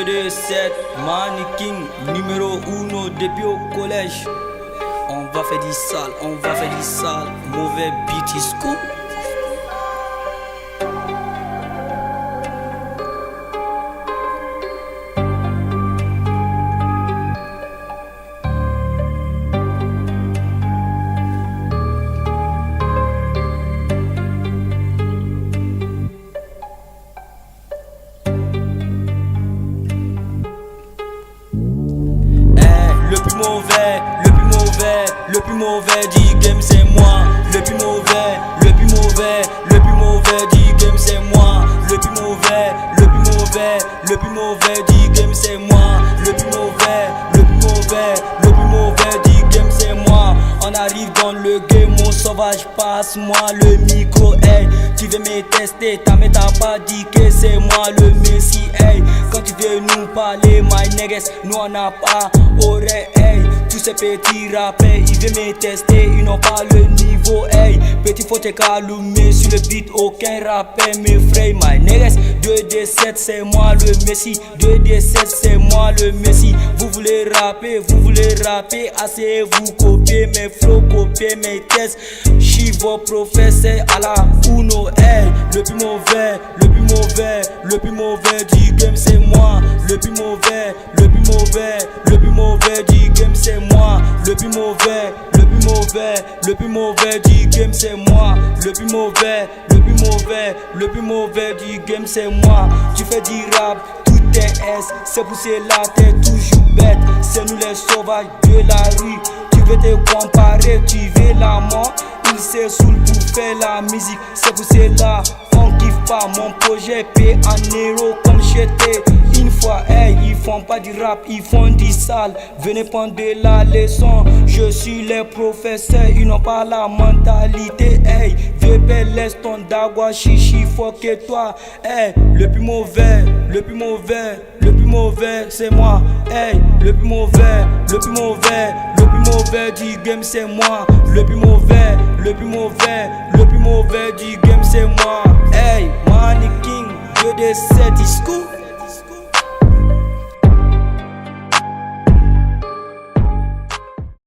227, Mannequin, numéro 1 depuis au collège. On va faire du sale, mauvais beat is cool. Le plus mauvais du game c'est moi. Le plus mauvais du game c'est moi. Le plus mauvais du game c'est moi. Le plus mauvais du game c'est moi. On arrive dans le game, mon sauvage, passe-moi le micro, hey. Tu veux me tester, mais t'as pas dit que c'est moi le messie, hey. Quand tu veux nous parler, my niggas, nous on n'a pas oreille, hey. Tous ces petits rappeurs, ils veulent me tester, ils n'ont pas le niveau, hey. Petit faut te calmer sur le beat, aucun rappeur m'effraie, my niggas. 2D7 c'est moi le messie, 2D7 c'est moi le messie. Vous voulez rapper, asseyez-vous, copiez mes flows, copiez mes tests. J'suis vos professeurs à la Uno, hey. Le plus mauvais du game c'est moi. Le plus mauvais du game c'est moi. Le plus mauvais du game c'est moi. Le plus mauvais du game c'est moi. Tu fais du rap, tout est S, c'est pour cela t'es toujours bête. C'est nous les sauvages de la rue. Tu veux te comparer, tu veux la mort. Il se saoule pour faire la musique, c'est pour cela on kiffe pas mon projet. Paye en héros comme j'étais une fois, hey. Ils font pas du rap, ils font du sale. Venez prendre de la leçon. Je suis les professeurs, ils n'ont pas la mentalité, hey. VP laisse ton dagua chichi, faut que toi, hey. Le plus mauvais c'est moi, hey. Le plus mauvais du game c'est moi. Le plus mauvais du game c'est moi, hey. Mannequin, 2D7 is cool.